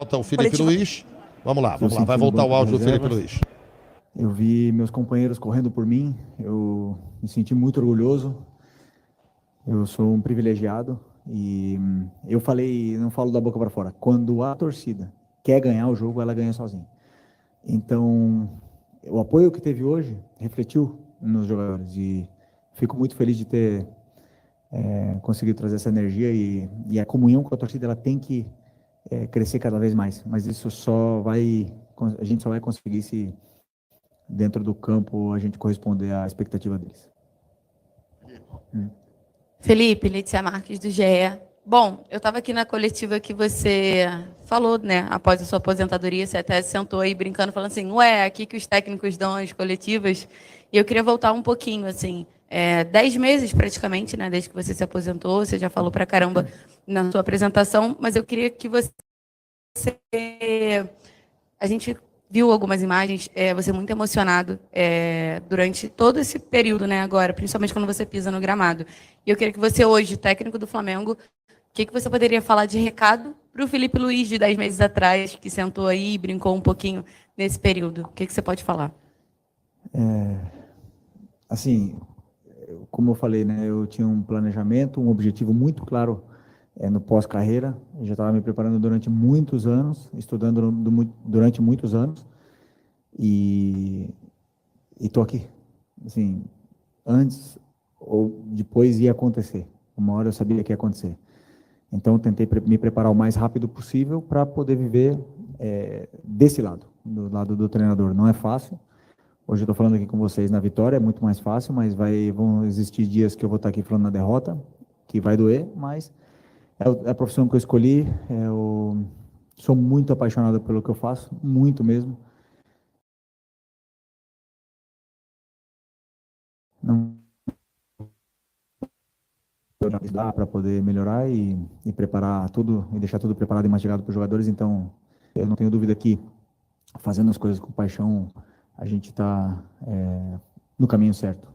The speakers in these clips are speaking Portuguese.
Volta o Felipe Luiz. Vamos lá. Vai voltar o áudio do Felipe Luiz. Eu vi meus companheiros correndo por mim, eu me senti muito orgulhoso. Eu sou um privilegiado e eu falei, não falo da boca para fora, quando a torcida quer ganhar o jogo, ela ganha sozinha. Então, o apoio que teve hoje refletiu nos jogadores e fico muito feliz de ter conseguido trazer essa energia e a comunhão com a torcida ela tem que crescer cada vez mais, mas isso a gente só vai conseguir se dentro do campo a gente corresponder à expectativa deles. Felipe, Letícia Marques, do GE. Bom, eu estava aqui na coletiva que você falou, né, após a sua aposentadoria, você até sentou aí brincando, falando assim, ué, aqui que os técnicos dão as coletivas, e eu queria voltar um pouquinho, assim, 10 meses praticamente, né, desde que você se aposentou, você já falou pra caramba na sua apresentação, mas eu queria que você... A gente viu algumas imagens, você muito emocionado durante todo esse período, né, agora, principalmente quando você pisa no gramado. E eu queria que você hoje, técnico do Flamengo, o que você poderia falar de recado para o Felipe Luiz de 10 meses atrás, que sentou aí e brincou um pouquinho nesse período? O que você pode falar? Assim, como eu falei, né, eu tinha um planejamento, um objetivo muito claro no pós-carreira. Eu já estava me preparando durante muitos anos, estudando durante muitos anos e estou aqui. Assim, antes ou depois ia acontecer. Uma hora eu sabia que ia acontecer. Então, eu tentei me preparar o mais rápido possível para poder viver desse lado, do lado do treinador. Não é fácil. Hoje eu estou falando aqui com vocês na vitória, é muito mais fácil, mas vão existir dias que eu vou estar aqui falando na derrota, que vai doer, mas é a profissão que eu escolhi. Eu sou muito apaixonado pelo que eu faço, muito mesmo. Não dá para poder melhorar e preparar tudo, e deixar tudo preparado e mastigado para os jogadores. Então, eu não tenho dúvida que, fazendo as coisas com paixão, a gente está no caminho certo.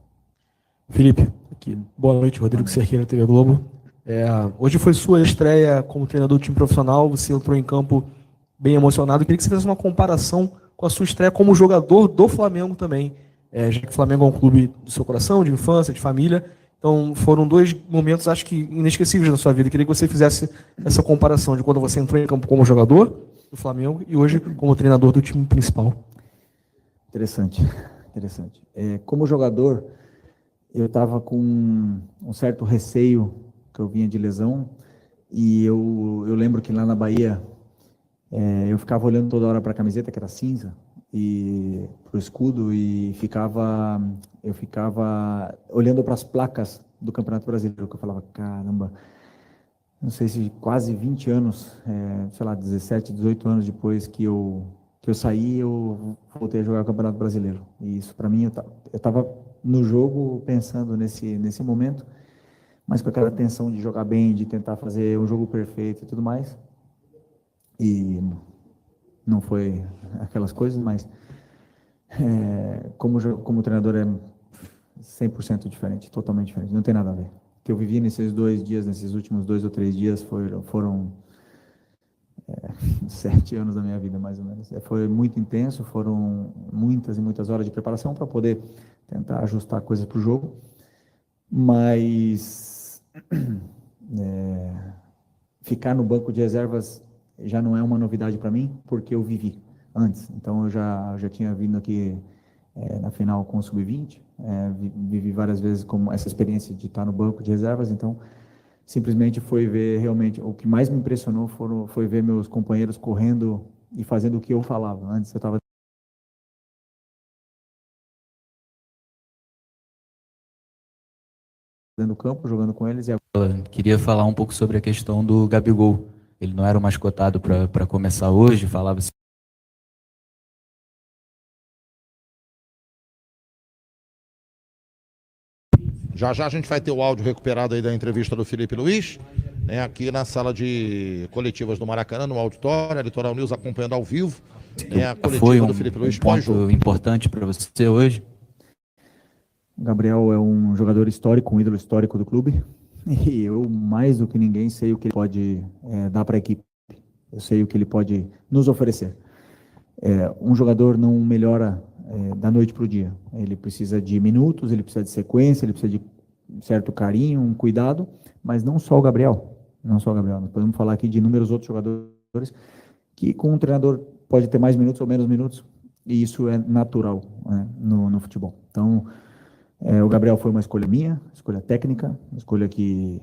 Felipe, aqui. Boa noite, Rodrigo Cerqueira, TV Globo. Hoje foi sua estreia como treinador do time profissional, você entrou em campo bem emocionado. Eu queria que você fizesse uma comparação com a sua estreia como jogador do Flamengo também, já que o Flamengo é um clube do seu coração, de infância, de família. Então, foram dois momentos, acho que, inesquecíveis na sua vida. Eu queria que você fizesse essa comparação de quando você entrou em campo como jogador do Flamengo e hoje como treinador do time principal. Interessante. Como jogador, eu estava com um certo receio que eu vinha de lesão e eu lembro que lá na Bahia eu ficava olhando toda hora para a camiseta, que era cinza, e para o escudo, e eu ficava olhando para as placas do Campeonato Brasileiro, que eu falava, caramba, não sei se quase 20 anos, sei lá, 17, 18 anos depois que eu saí, eu voltei a jogar o Campeonato Brasileiro. E isso, para mim, eu estava no jogo pensando nesse momento, mas com aquela tensão de jogar bem, de tentar fazer um jogo perfeito e tudo mais. E não foi aquelas coisas, mas como treinador é 100% diferente, totalmente diferente, não tem nada a ver. O que eu vivi nesses 2 dias, nesses últimos 2 ou 3 dias, foram 7 anos da minha vida, mais ou menos. Foi muito intenso, foram muitas e muitas horas de preparação para poder tentar ajustar coisas para o jogo, mas ficar no banco de reservas já não é uma novidade para mim, porque eu vivi antes. Então, eu já tinha vindo aqui na final com o Sub-20, vivi várias vezes como essa experiência de estar no banco de reservas, então simplesmente foi ver realmente, o que mais me impressionou foi ver meus companheiros correndo e fazendo o que eu falava. Antes eu estava dentro do campo, jogando com eles. Queria falar um pouco sobre a questão do Gabigol. Ele não era o mascotado para começar hoje, falava assim. Já a gente vai ter o áudio recuperado aí da entrevista do Felipe Luiz, né, aqui na sala de coletivas do Maracanã, no auditório, a Litoral News acompanhando ao vivo, né, a coletiva do Felipe Luiz pós-jogo. Importante para você hoje? O Gabriel é um jogador histórico, um ídolo histórico do clube, e eu, mais do que ninguém, sei o que ele pode dar para a equipe. Eu sei o que ele pode nos oferecer. Um jogador não melhora da noite para o dia. Ele precisa de minutos, ele precisa de sequência, ele precisa de certo carinho, um cuidado, mas não só o Gabriel. Não só o Gabriel. Nós podemos falar aqui de inúmeros outros jogadores que com um treinador pode ter mais minutos ou menos minutos, e isso é natural, né, no futebol. Então, o Gabriel foi uma escolha minha, escolha técnica, uma escolha que,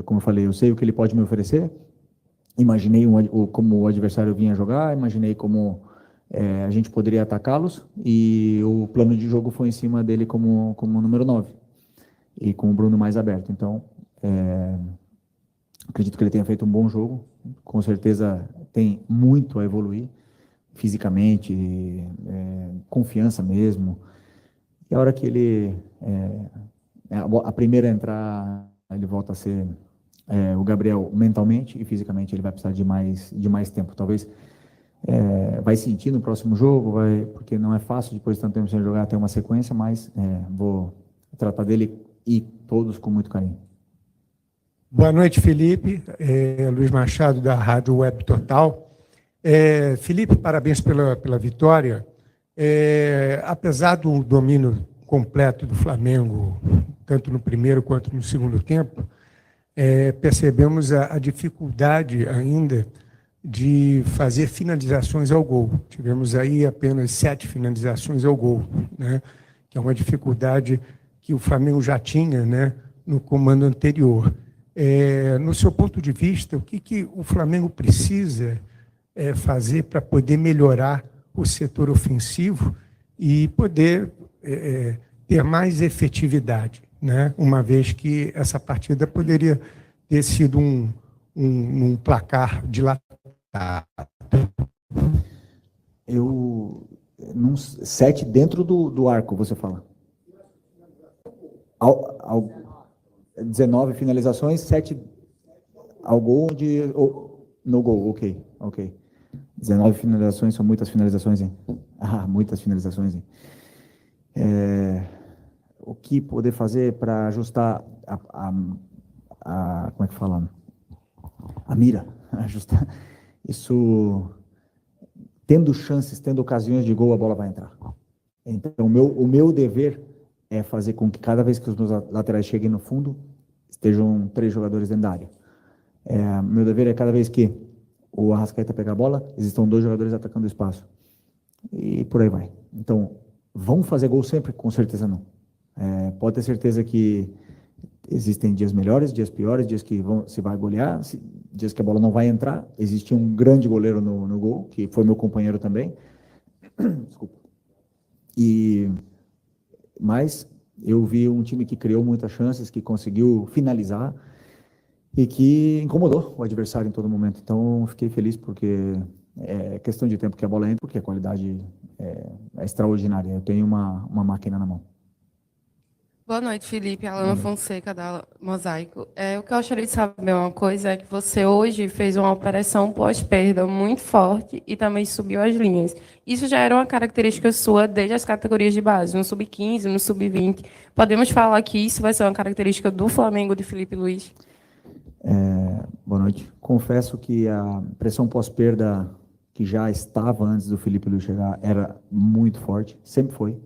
como eu falei, eu sei o que ele pode me oferecer, imaginei como o adversário vinha jogar, imaginei como a gente poderia atacá-los, e o plano de jogo foi em cima dele como número 9, e com o Bruno mais aberto. Então, acredito que ele tenha feito um bom jogo, com certeza tem muito a evoluir, fisicamente, confiança mesmo. E a hora que ele, a primeira a entrar, ele volta a ser o Gabriel mentalmente e fisicamente, ele vai precisar de mais tempo. Talvez vai sentir no próximo jogo, porque não é fácil depois de tanto tempo sem jogar ter uma sequência, mas vou tratar dele e todos com muito carinho. Boa noite, Felipe. Luiz Machado, da Rádio Web Total. Felipe, parabéns pela vitória. Apesar do domínio completo do Flamengo, tanto no primeiro quanto no segundo tempo, percebemos a dificuldade ainda de fazer finalizações ao gol. Tivemos aí apenas 7 finalizações ao gol, né? Que é uma dificuldade que o Flamengo já tinha, né, no comando anterior. No seu ponto de vista, o que o Flamengo precisa fazer para poder melhorar o setor ofensivo e poder ter mais efetividade, né? Uma vez que essa partida poderia ter sido um placar dilatado. 7 dentro do arco, você fala? 19 finalizações, 7 ao gol, no gol, ok. 19 finalizações, são muitas finalizações, hein? Muitas finalizações, hein? O que poder fazer para ajustar como é que fala? A mira, ajustar. Isso, tendo chances, tendo ocasiões de gol, a bola vai entrar. Então, o meu dever é fazer com que cada vez que os meus laterais cheguem no fundo, estejam 3 jogadores dentro da área. Meu dever é cada vez que o Arrascaeta pegar a bola, existam 2 jogadores atacando o espaço. E por aí vai. Então, vão fazer gol sempre? Com certeza não. Pode ter certeza que existem dias melhores, dias piores, dias que se vai golear, dias que a bola não vai entrar. Existe um grande goleiro no gol, que foi meu companheiro também. Desculpa. Mas eu vi um time que criou muitas chances, que conseguiu finalizar e que incomodou o adversário em todo momento. Então, fiquei feliz porque é questão de tempo que a bola entra, porque a qualidade é extraordinária. Eu tenho uma máquina na mão. Boa noite, Felipe. Alana Fonseca, da Mosaico. O que eu gostaria de saber uma coisa é que você hoje fez uma operação pós-perda muito forte e também subiu as linhas. Isso já era uma característica sua desde as categorias de base, no sub-15, no sub-20. Podemos falar que isso vai ser uma característica do Flamengo de Filipe Luís? Boa noite. Confesso que a pressão pós-perda que já estava antes do Filipe Luís chegar era muito forte, sempre foi.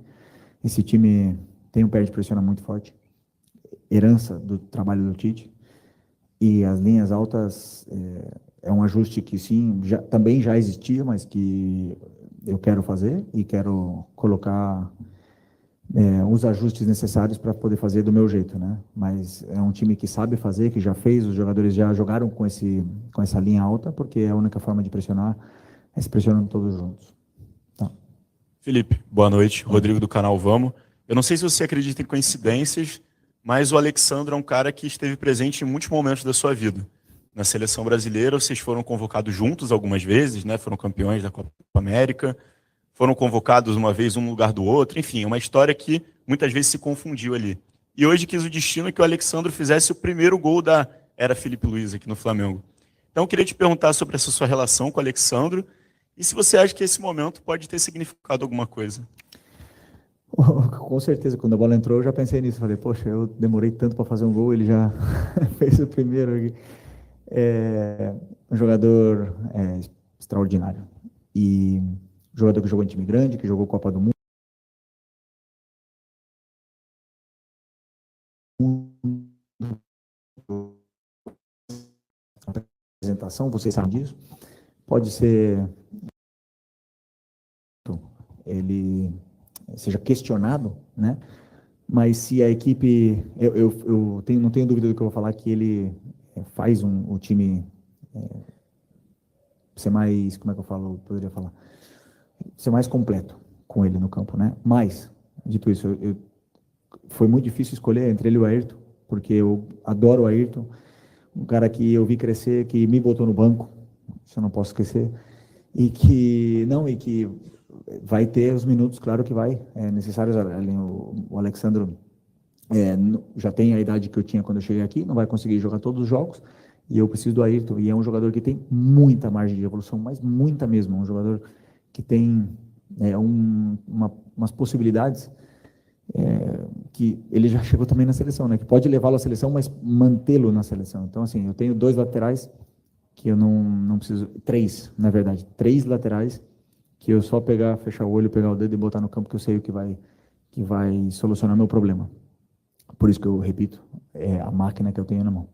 Esse time tem um pé de pressiona muito forte, herança do trabalho do Tite, e as linhas altas é um ajuste que sim, também já existia, mas que eu quero fazer e quero colocar os ajustes necessários para poder fazer do meu jeito, né? Mas é um time que sabe fazer, que já fez, os jogadores já jogaram com essa linha alta, porque é a única forma de pressionar é se pressionando todos juntos. Tá. Felipe, boa noite. Rodrigo do canal Vamos. Eu não sei se você acredita em coincidências, mas o Alexandre é um cara que esteve presente em muitos momentos da sua vida. Na seleção brasileira, vocês foram convocados juntos algumas vezes, né? Foram campeões da Copa América, foram convocados uma vez um no lugar do outro, enfim, uma história que muitas vezes se confundiu ali. E hoje quis o destino que o Alexandre fizesse o primeiro gol da era Filipe Luís aqui no Flamengo. Então eu queria te perguntar sobre essa sua relação com o Alexandre e se você acha que esse momento pode ter significado alguma coisa. Com certeza, quando a bola entrou, eu já pensei nisso. Falei, poxa, eu demorei tanto para fazer um gol, ele já fez o primeiro aqui. um jogador extraordinário. E um jogador que jogou em time grande, que jogou Copa do Mundo. Apresentação, vocês sabem disso. Pode ser ele seja questionado, né? Mas se a equipe, não tenho dúvida do que eu vou falar, que ele faz o time ser mais, como é que eu falo, poderia falar, ser mais completo com ele no campo, né? Mas, dito isso, foi muito difícil escolher entre ele e o Ayrton, porque eu adoro o Ayrton, um cara que eu vi crescer, que me botou no banco, isso eu não posso esquecer, e que vai ter os minutos, claro que vai, necessários. O Alexandro já tem a idade que eu tinha quando eu cheguei aqui, não vai conseguir jogar todos os jogos, e eu preciso do Ayrton, e é um jogador que tem muita margem de evolução, mas muita mesmo, um jogador que tem umas possibilidades, que ele já chegou também na seleção, né, que pode levá-lo à seleção, mas mantê-lo na seleção. Então, assim, eu tenho 2 laterais, que eu não preciso, 3, na verdade, 3 laterais, que eu só pegar, fechar o olho, pegar o dedo e botar no campo, que eu sei o que vai solucionar meu problema. Por isso que eu repito, é a máquina que eu tenho na mão.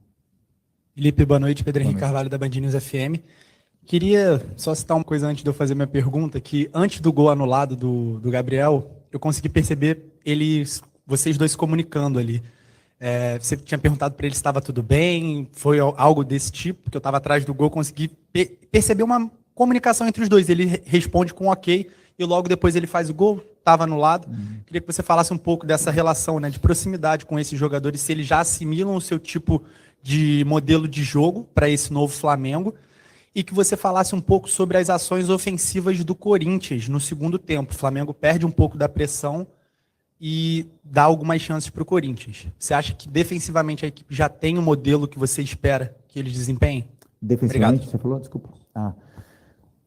Felipe, boa noite. Pedro Henrique Carvalho, da Band News FM. Queria só citar uma coisa antes de eu fazer minha pergunta, que antes do gol anulado do Gabriel, eu consegui perceber vocês dois se comunicando ali. Você tinha perguntado para ele se estava tudo bem, foi algo desse tipo, que eu estava atrás do gol, consegui perceber uma comunicação entre os dois. Ele responde com ok, e logo depois ele faz o gol, estava anulado. Queria que você falasse um pouco dessa relação, né, de proximidade com esses jogadores, se eles já assimilam o seu tipo de modelo de jogo para esse novo Flamengo, e que você falasse um pouco sobre as ações ofensivas do Corinthians no segundo tempo. O Flamengo perde um pouco da pressão e dá algumas chances para o Corinthians. Você acha que defensivamente a equipe já tem o modelo que você espera que eles desempenhem? Defensivamente, Obrigado. você falou? Desculpa.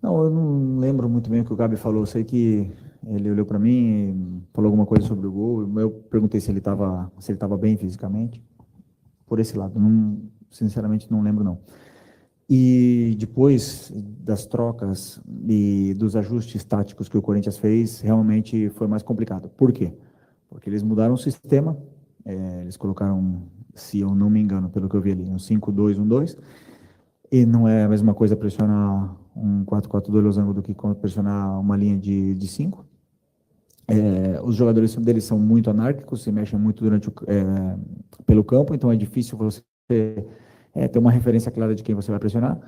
Não, eu não lembro muito bem o que o Gabi falou. Eu sei que ele olhou para mim, falou alguma coisa sobre o gol. Eu perguntei se ele estava bem fisicamente. Por esse lado, sinceramente não lembro, não. E depois das trocas e dos ajustes táticos que o Corinthians fez, realmente foi mais complicado. Por quê? Porque eles mudaram o sistema, eles colocaram, se eu não me engano, pelo que eu vi ali, um 5-2-1-2, e não é a mesma coisa pressionar um 4-4-2 losango do que pressionar uma linha de 5. Os jogadores deles são muito anárquicos, se mexem muito pelo campo, então é difícil você ter uma referência clara de quem você vai pressionar.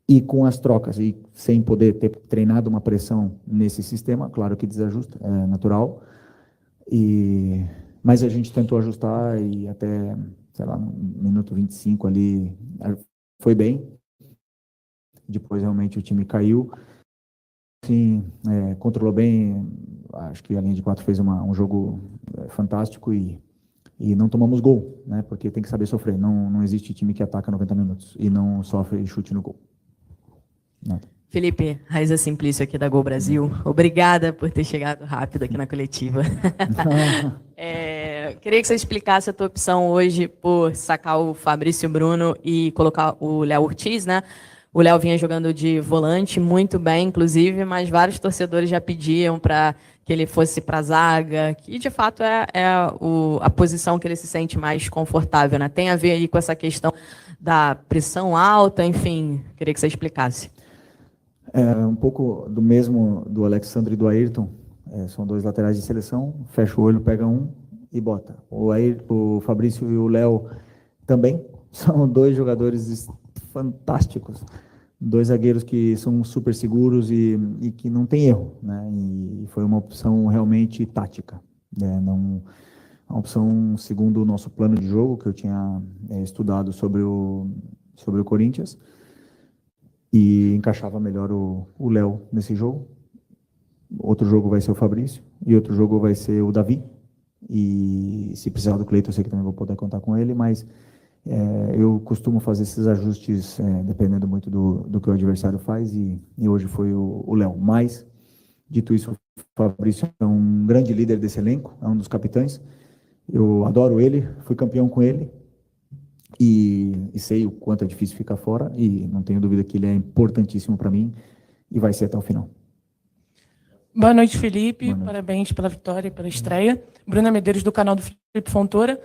E com as trocas, e sem poder ter treinado uma pressão nesse sistema, claro que desajusta, é natural. Mas a gente tentou ajustar e até, sei lá, no minuto 25 ali, foi bem. Depois realmente o time caiu. Sim, controlou bem. Acho que a linha de 4 fez um jogo fantástico e não tomamos gol, né? Porque tem que saber sofrer. Não existe time que ataca 90 minutos e não sofre chute no gol. Nada. Felipe, Raiza Simplício aqui da Gol Brasil. Obrigada por ter chegado rápido aqui na coletiva. Queria que você explicasse a tua opção hoje por sacar o Fabrício Bruno e colocar o Léo Ortiz, né? O Léo vinha jogando de volante muito bem, inclusive, mas vários torcedores já pediam para que ele fosse para a zaga, que de fato é a posição que ele se sente mais confortável, né? Tem a ver aí com essa questão da pressão alta, enfim, queria que você explicasse. Um pouco do mesmo do Alexandre e do Ayrton, são 2 laterais de seleção, fecha o olho, pega um e bota. O Fabrício e o Léo também são 2 jogadores fantásticos, 2 zagueiros que são super seguros e que não tem erro, né? E foi uma opção realmente tática, né? Não, uma opção segundo o nosso plano de jogo, que eu tinha estudado sobre o Corinthians, e encaixava melhor o Léo nesse jogo. Outro jogo vai ser o Fabrício, e outro jogo vai ser o Davi, e se precisar do Cleiton, eu sei que também vou poder contar com ele, mas eu costumo fazer esses ajustes dependendo muito do que o adversário faz, e hoje foi o Léo. Mas, dito isso, o Fabrício é um grande líder desse elenco, é um dos capitães. Eu adoro ele, fui campeão com ele, e sei o quanto é difícil ficar fora, e não tenho dúvida que ele é importantíssimo para mim e vai ser até o final. Boa noite, Felipe. Boa noite. Parabéns pela vitória e pela estreia. Bruna Medeiros, do canal do Felipe Fontoura.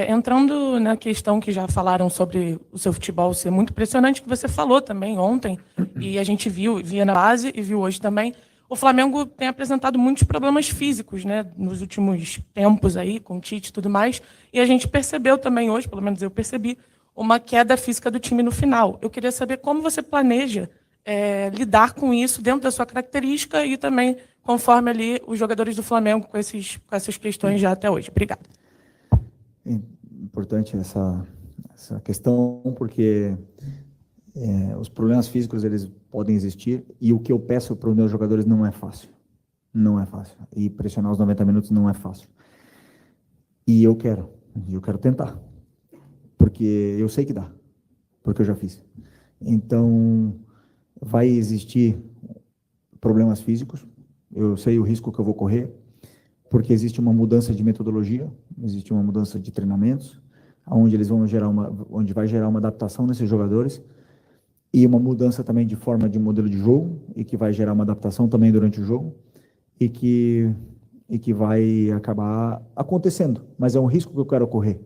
Entrando na questão que já falaram sobre o seu futebol ser muito impressionante, que você falou também ontem, e a gente via na base e viu hoje também, o Flamengo tem apresentado muitos problemas físicos, né, nos últimos tempos aí, com o Tite e tudo mais, e a gente percebeu também hoje, pelo menos eu percebi, uma queda física do time no final. Eu queria saber como você planeja lidar com isso dentro da sua característica e também conforme ali os jogadores do Flamengo com essas questões já até hoje. Obrigada. Importante essa questão, porque os problemas físicos eles podem existir, e o que eu peço para os meus jogadores não é fácil. Não é fácil. E pressionar os 90 minutos não é fácil. E eu quero tentar. Porque eu sei que dá. Porque eu já fiz. Então, vai existir problemas físicos. Eu sei o risco que eu vou correr, porque existe uma mudança de metodologia, existe uma mudança de treinamentos, onde onde vai gerar uma adaptação nesses jogadores, e uma mudança também de forma de modelo de jogo, e que vai gerar uma adaptação também durante o jogo, e que vai acabar acontecendo. Mas é um risco que eu quero correr.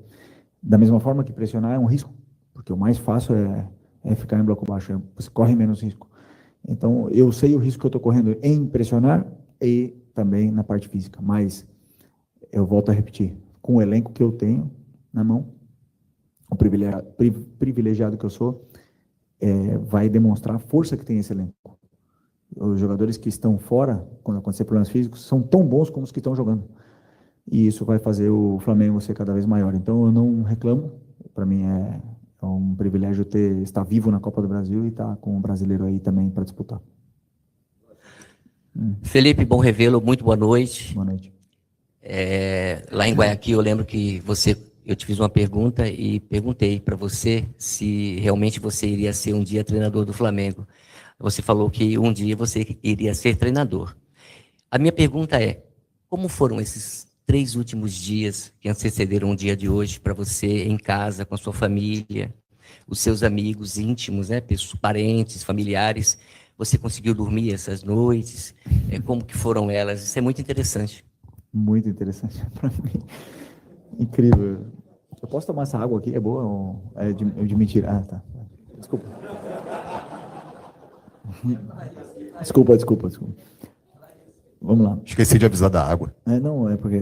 Da mesma forma que pressionar é um risco, porque o mais fácil é ficar em bloco baixo, você corre menos risco. Então, eu sei o risco que eu estou correndo em pressionar e também na parte física, mas eu volto a repetir, com o elenco que eu tenho na mão, o privilegiado que eu sou, vai demonstrar a força que tem esse elenco. Os jogadores que estão fora, quando acontecer problemas físicos, são tão bons como os que estão jogando. E isso vai fazer o Flamengo ser cada vez maior. Então, eu não reclamo. Para mim é um privilégio estar vivo na Copa do Brasil e estar com o brasileiro aí também para disputar. Felipe, bom revê-lo. Muito boa noite. Boa noite. Lá em Guayaquil, eu lembro que eu te fiz uma pergunta e perguntei para você se realmente você iria ser um dia treinador do Flamengo. Você falou que um dia você iria ser treinador. A minha pergunta é, como foram esses 3 últimos dias que antecederam o dia de hoje para você em casa, com a sua família, os seus amigos íntimos, né, parentes, familiares? Você conseguiu dormir essas noites? Como que foram elas? Isso é muito interessante. Muito interessante para mim. Incrível. Eu posso tomar essa água aqui? É boa ou é de mentira? Ah, tá. Desculpa. Desculpa. Vamos lá. Esqueci de avisar da água. Não, é porque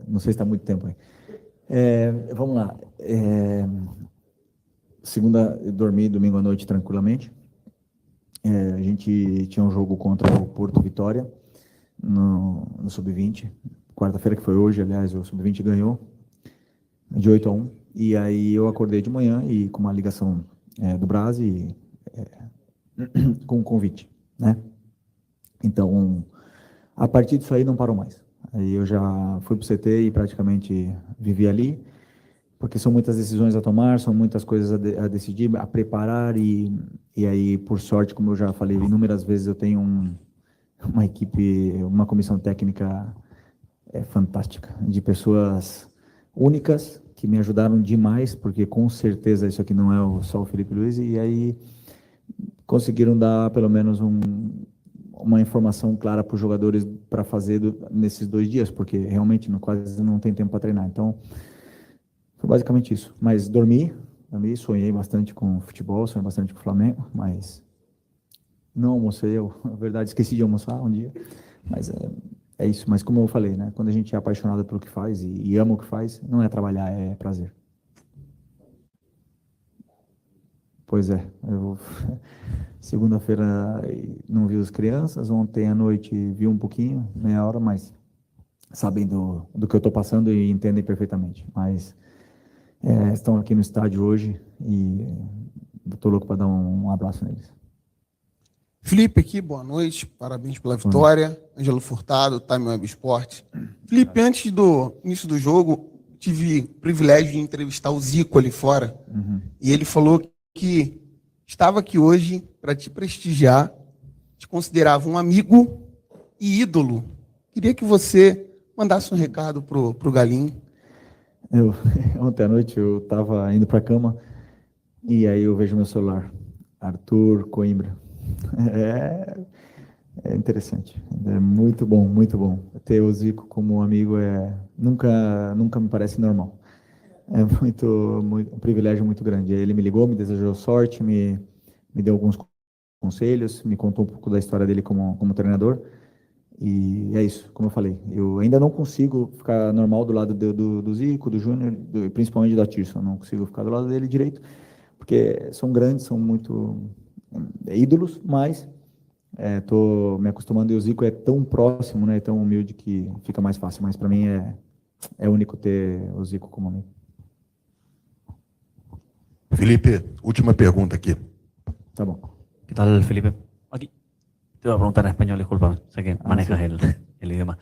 não sei se está muito tempo aí. Vamos lá. Segunda, eu dormi domingo à noite tranquilamente. A gente tinha um jogo contra o Porto Vitória no Sub-20. Quarta-feira, que foi hoje, aliás, o Sub-20 ganhou de 8-1. E aí eu acordei de manhã e com uma ligação do Brás e com um convite, né? Então, a partir disso aí não parou mais. Aí eu já fui para o CT e praticamente vivi ali, porque são muitas decisões a tomar, são muitas coisas a decidir, a preparar, e aí, por sorte, como eu já falei inúmeras vezes, eu tenho uma equipe, uma comissão técnica fantástica, de pessoas únicas, que me ajudaram demais, porque com certeza isso aqui não é só o Felipe Luiz, e aí conseguiram dar pelo menos uma informação clara para os jogadores para fazer nesses 2 dias, porque realmente quase não tem tempo para treinar. Então, foi basicamente isso. Mas dormi, sonhei bastante com futebol, sonhei bastante com o Flamengo, mas não almocei, na verdade esqueci de almoçar um dia, mas é isso. Mas como eu falei, né, quando a gente é apaixonado pelo que faz e ama o que faz, não é trabalhar, é prazer. Pois é, eu segunda-feira não vi as crianças, ontem à noite vi um pouquinho, meia hora, mas sabem do que eu estou passando e entendem perfeitamente. Mas estão aqui no estádio hoje e estou louco para dar um abraço neles. Felipe aqui, boa noite, parabéns pela vitória. Ângelo Furtado, Time Web Sport. Felipe, antes do início do jogo, tive o privilégio de entrevistar o Zico ali fora, e ele falou que estava aqui hoje para te prestigiar, te considerava um amigo e ídolo. Queria que você mandasse um recado pro Galinho. Ontem à noite eu estava indo para a cama e aí eu vejo meu celular, Arthur Coimbra. É interessante, é muito bom, muito bom. Ter o Zico como amigo nunca me parece normal. É um privilégio muito grande. Ele me ligou, me desejou sorte, me deu alguns conselhos, me contou um pouco da história dele como treinador. E é isso, como eu falei. Eu ainda não consigo ficar normal do lado do Zico, do Júnior, principalmente da Tirso. Não consigo ficar do lado dele direito, porque são grandes, são muito ídolos, mas estou me acostumando. E o Zico é tão próximo, né, tão humilde que fica mais fácil. Mas para mim é único ter o Zico como amigo. Felipe, última pergunta aqui. Tá bom. ¿Qué tal, Felipe? Aquí. Te voy a preguntar en español, disculpa, sé que manejas el idioma.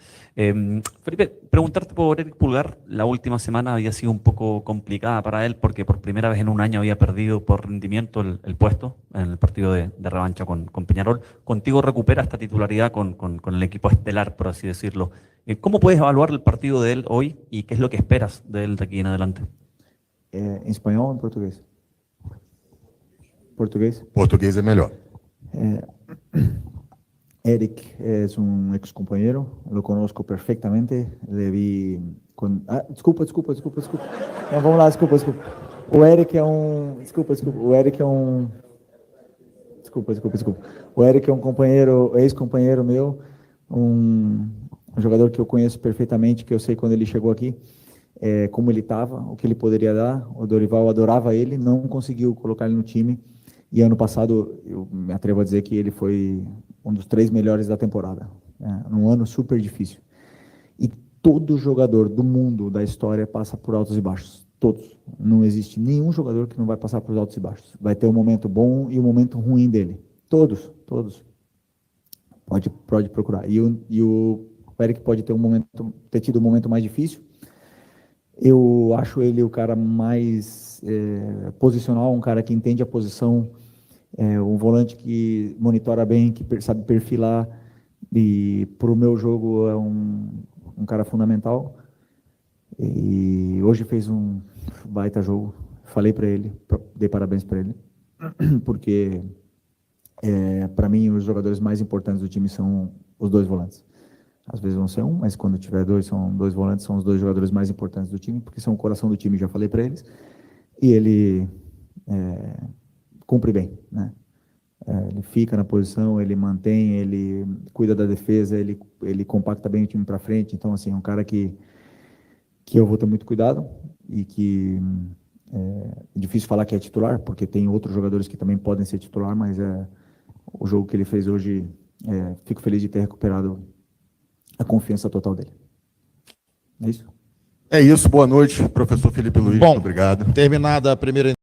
Felipe, preguntarte por Eric Pulgar. La última semana había sido un poco complicada para él porque por primera vez en un año había perdido por rendimiento el puesto en el partido de revancha con Peñarol. Contigo recupera esta titularidad con el equipo estelar, por así decirlo. ¿Cómo puedes evaluar el partido de él hoy y qué es lo que esperas de él de aquí en adelante? ¿En español o en portugués? Portugués. Portugués es mejor. Eric es un ex compañero, lo conozco perfectamente, le vi con... desculpa. Não, vamos lá, desculpa. O Eric é um... Desculpa. O Eric é um... Desculpa. O Eric é um companheiro, ex-companheiro meu, um jogador que eu conheço perfeitamente, que eu sei quando ele chegou aqui, como ele estava, o que ele poderia dar. O Dorival adorava ele, não conseguiu colocar ele no time. E ano passado, eu me atrevo a dizer que ele foi um dos 3 melhores da temporada. Num ano super difícil. E todo jogador do mundo, da história, passa por altos e baixos. Todos. Não existe nenhum jogador que não vai passar por altos e baixos. Vai ter um momento bom e um momento ruim dele. Todos. Pode procurar. E o Eric pode ter tido um momento mais difícil. Eu acho ele o cara mais posicional, um cara que entende a posição, um volante que monitora bem, que sabe perfilar, e para o meu jogo é um cara fundamental. E hoje fez um baita jogo. Falei para ele, dei parabéns para ele, porque para mim os jogadores mais importantes do time são os 2 volantes. Às vezes vão ser um, mas quando tiver 2, são 2 volantes, são os 2 jogadores mais importantes do time, porque são o coração do time, já falei para eles. E ele cumpre bem, né? Ele fica na posição, ele mantém, ele cuida da defesa, ele compacta bem o time para frente. Então, assim, é um cara que eu vou ter muito cuidado e que é difícil falar que é titular, porque tem outros jogadores que também podem ser titular, mas o jogo que ele fez hoje, fico feliz de ter recuperado a confiança total dele. É isso? É isso, boa noite, professor Felipe Luiz. Bom, obrigado. Terminada a primeira